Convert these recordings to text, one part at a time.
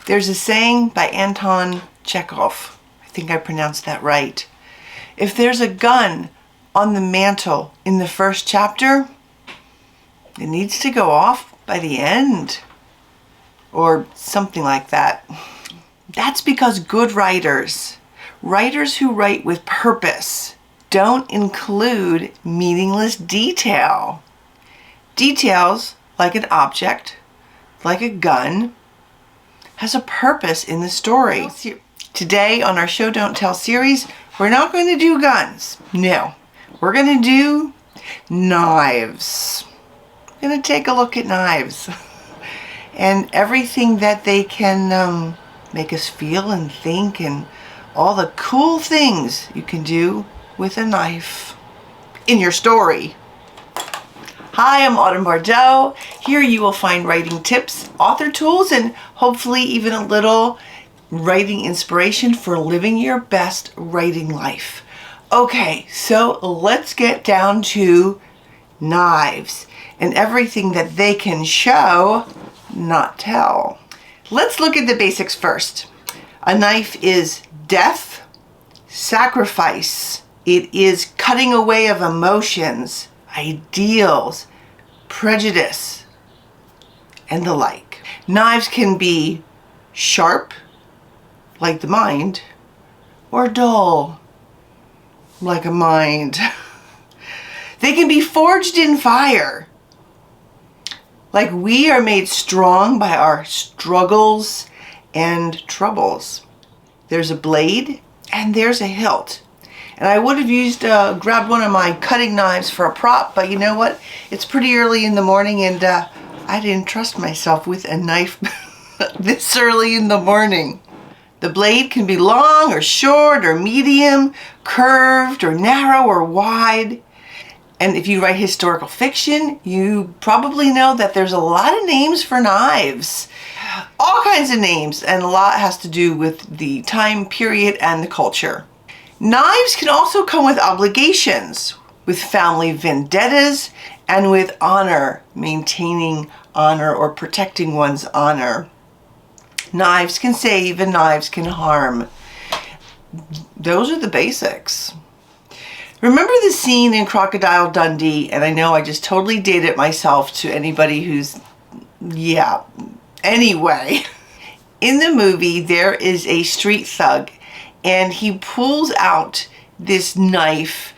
There's a saying by Anton Chekhov, I think I pronounced that right. If there's a gun on the mantle in the first chapter, it needs to go off by the end, or something like that. That's because good writers who write with purpose, don't include meaningless detail. Details, like an object, like a gun, has a purpose in the story. Today on our Show Don't Tell series, we're not going to do guns. No, we're going to do knives. We're going to take a look at knives and everything that they can make us feel and think, and all the cool things you can do with a knife in your story. Hi, I'm Autumn Bardot. Here you will find writing tips, author tools, and hopefully even a little writing inspiration for living your best writing life. Okay, so let's get down to knives and everything that they can show, not tell. Let's look at the basics first. A knife is death, sacrifice. It is cutting away of emotions, ideals, prejudice, and the like. Knives can be sharp, like the mind, or dull, like a mind. They can be forged in fire, like we are made strong by our struggles and troubles. There's a blade and there's a hilt. And I would have grabbed one of my cutting knives for a prop, but you know what? It's pretty early in the morning and I didn't trust myself with a knife this early in the morning. The blade can be long or short or medium, curved or narrow or wide. And if you write historical fiction, you probably know that there's a lot of names for knives. All kinds of names, and a lot has to do with the time period and the culture. Knives can also come with obligations, with family vendettas, and with honor, maintaining honor or protecting one's honor. Knives can save and knives can harm. Those are the basics. Remember the scene in Crocodile Dundee, and I know I just totally dated myself to anybody who's, anyway. In the movie, there is a street thug, and he pulls out this knife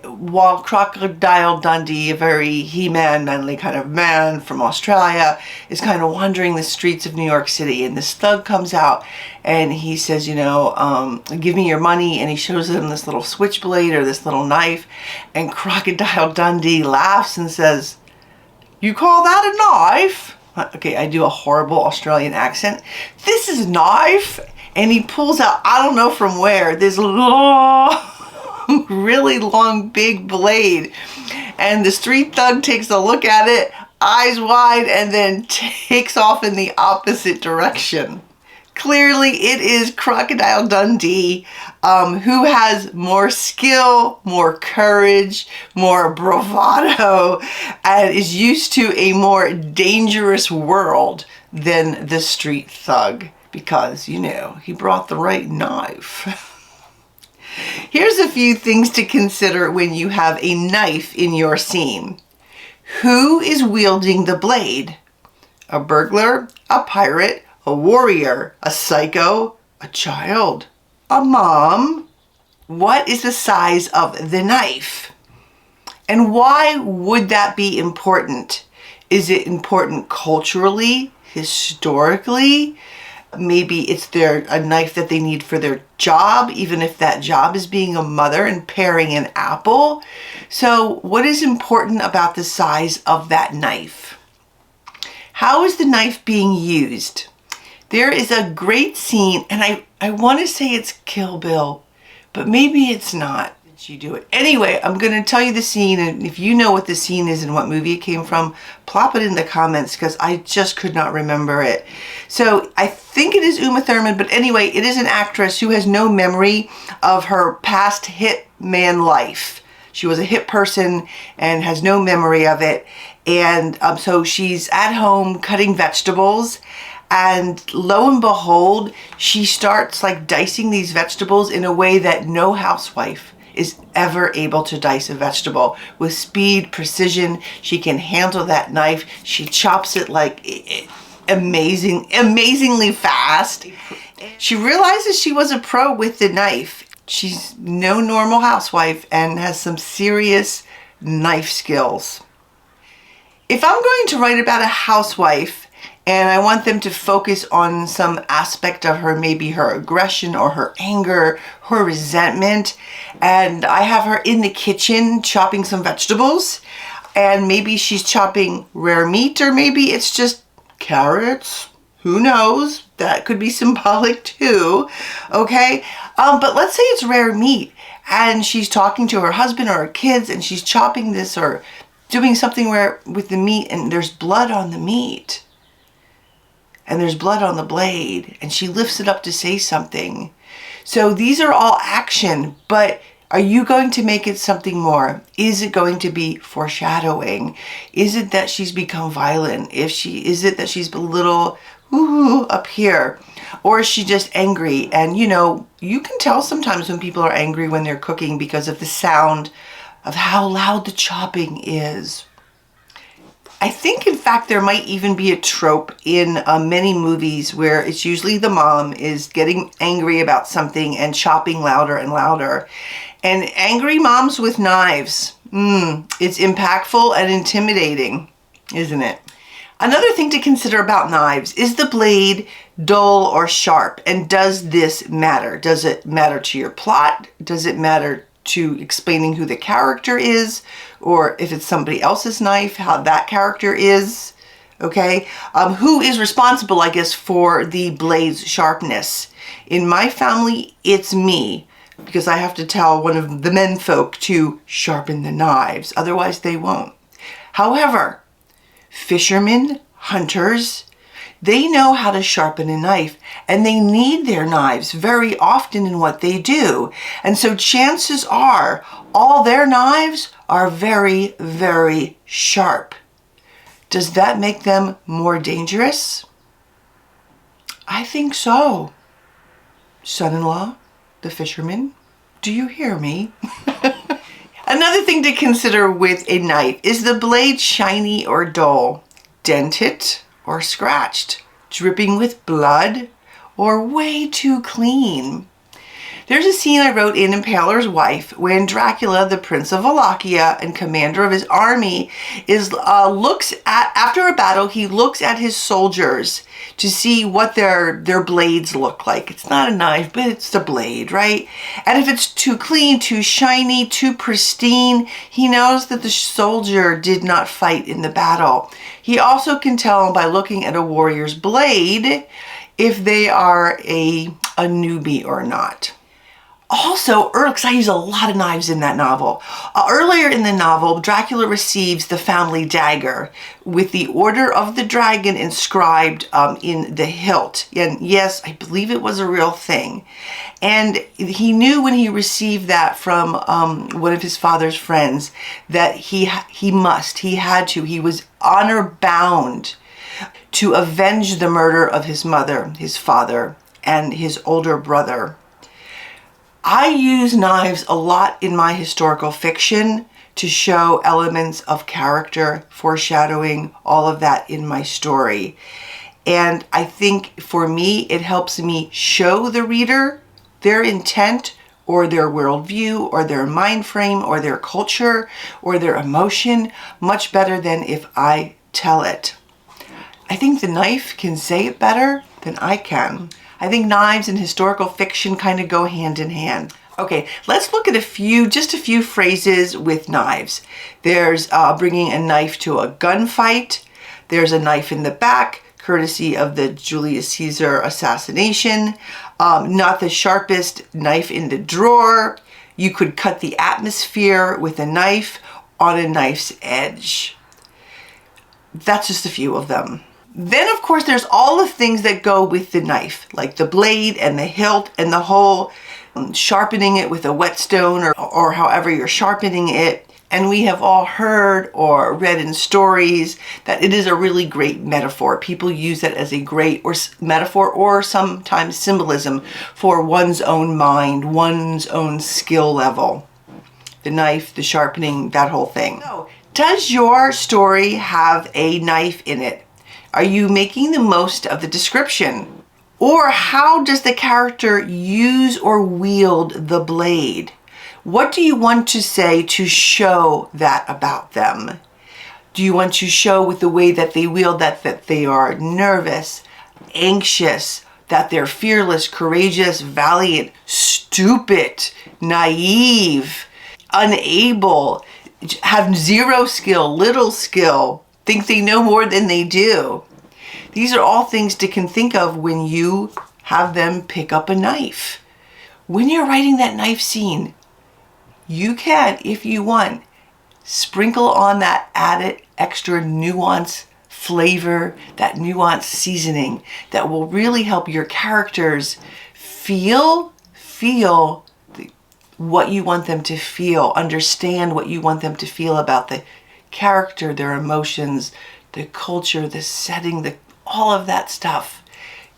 while Crocodile Dundee, a very He-Man, manly kind of man from Australia, is kind of wandering the streets of New York City. And this thug comes out and he says, give me your money. And he shows him this little switchblade or this little knife. And Crocodile Dundee laughs and says, "You call that a knife?" Okay, I do a horrible Australian accent. "This is a knife." And he pulls out, I don't know from where, this really long big blade, and the street thug takes a look at it, eyes wide, and then takes off in the opposite direction. Clearly it is Crocodile Dundee who has more skill, more courage, more bravado, and is used to a more dangerous world than the street thug, because he brought the right knife. Here's a few things to consider when you have a knife in your scene. Who is wielding the blade? A burglar, a pirate, a warrior, a psycho, a child, a mom? What is the size of the knife? And why would that be important? Is it important culturally, historically? Maybe it's a knife that they need for their job, even if that job is being a mother and paring an apple. So what is important about the size of that knife? How is the knife being used? There is a great scene, and I want to say it's Kill Bill, but maybe it's not. Did you do it? Anyway, I'm going to tell you the scene, and if you know what the scene is and what movie it came from, plop it in the comments, because I just could not remember it. So I think it is Uma Thurman, but anyway, it is an actress who has no memory of her past hit man life. She was a hit person and has no memory of it. And so she's at home cutting vegetables, And lo and behold, she starts like dicing these vegetables in a way that no housewife is ever able to dice a vegetable. With speed, precision, she can handle that knife. She chops it like amazingly fast. She realizes she was a pro with the knife. She's no normal housewife and has some serious knife skills. If I'm going to write about a housewife and I want them to focus on some aspect of her, maybe her aggression or her anger, her resentment, and I have her in the kitchen chopping some vegetables, and maybe she's chopping rare meat, or maybe it's just carrots, who knows? That could be symbolic too, okay? But let's say it's rare meat and she's talking to her husband or her kids and she's chopping this or doing something where with the meat and there's blood on the meat and there's blood on the blade and she lifts it up to say something. So these are all action, but are you going to make it something more? Is it going to be foreshadowing? Is it that she's become violent? Is it that she's a little up here? Or is she just angry? And you know, you can tell sometimes when people are angry when they're cooking because of the sound of how loud the chopping is. I think, in fact, there might even be a trope in many movies where it's usually the mom is getting angry about something and chopping louder and louder. And angry moms with knives, it's impactful and intimidating, isn't it? Another thing to consider about knives, is the blade dull or sharp? And does this matter? Does it matter to your plot? Does it matter to explaining who the character is? Or if it's somebody else's knife, how that character is? Okay, who is responsible, I guess, for the blade's sharpness? In my family, it's me, because I have to tell one of the men folk to sharpen the knives, otherwise they won't. However, fishermen, hunters, they know how to sharpen a knife, and they need their knives very often in what they do. And so chances are all their knives are very, very sharp. Does that make them more dangerous? I think so. Son-in-law, the fisherman, do you hear me? Another thing to consider with a knife, is the blade shiny or dull, dented or scratched, dripping with blood, or way too clean? There's a scene I wrote in Impaler's Wife when Dracula, the Prince of Wallachia and commander of his army, looks at, after a battle, he looks at his soldiers to see what their blades look like. It's not a knife, but it's the blade, right? And if it's too clean, too shiny, too pristine, he knows that the soldier did not fight in the battle. He also can tell by looking at a warrior's blade if they are a newbie or not. Also, because I use a lot of knives in that novel. Earlier in the novel, Dracula receives the family dagger with the Order of the Dragon inscribed in the hilt. And yes, I believe it was a real thing. And he knew when he received that from one of his father's friends that he had to, he was honor bound to avenge the murder of his mother, his father, and his older brother. I use knives a lot in my historical fiction to show elements of character, foreshadowing, all of that in my story. And I think for me, it helps me show the reader their intent or their worldview or their mind frame or their culture or their emotion much better than if I tell it. I think the knife can say it better than I can. I think knives and historical fiction kind of go hand in hand. Okay, let's look at just a few phrases with knives. There's bringing a knife to a gunfight. There's a knife in the back, courtesy of the Julius Caesar assassination. Not the sharpest knife in the drawer. You could cut the atmosphere with a knife on a knife's edge. That's just a few of them. Then, of course, there's all the things that go with the knife, like the blade and the hilt and the whole sharpening it with a whetstone or however you're sharpening it. And we have all heard or read in stories that it is a really great metaphor. People use it as a great metaphor or sometimes symbolism for one's own mind, one's own skill level. The knife, the sharpening, that whole thing. So, does your story have a knife in it? Are you making the most of the description? Or how does the character use or wield the blade? What do you want to say to show that about them? Do you want to show with the way that they wield that they are nervous, anxious, that they're fearless, courageous, valiant, stupid, naive, unable, have zero skill, little skill, think they know more than they do? These are all things to think of when you have them pick up a knife. When you're writing that knife scene, you can, if you want, sprinkle on that added extra nuance, flavor, that nuance seasoning that will really help your characters feel what you want them to feel, understand what you want them to feel about the character, their emotions, the culture, the setting, all of that stuff.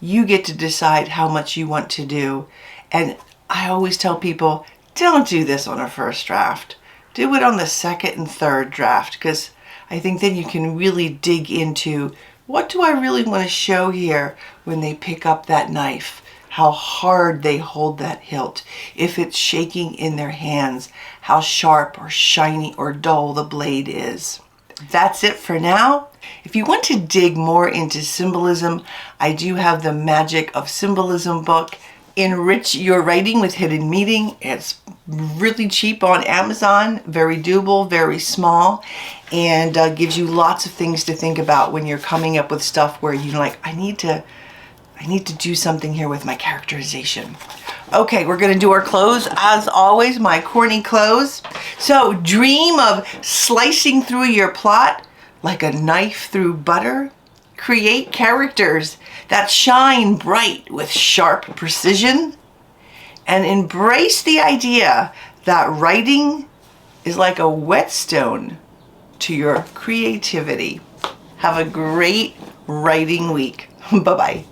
You get to decide how much you want to do. And I always tell people, don't do this on a first draft. Do it on the second and third draft, because I think then you can really dig into what do I really want to show here when they pick up that knife, how hard they hold that hilt, if it's shaking in their hands, how sharp or shiny or dull the blade is. That's it for now. If you want to dig more into symbolism, I do have the Magic of Symbolism book. Enrich your writing with hidden meaning. It's really cheap on Amazon, very doable, very small, and gives you lots of things to think about when you're coming up with stuff where you're like, I need to do something here with my characterization. Okay, we're gonna do our close. As always, my corny close. So dream of slicing through your plot like a knife through butter. Create characters that shine bright with sharp precision, and embrace the idea that writing is like a whetstone to your creativity. Have a great writing week. Bye-bye.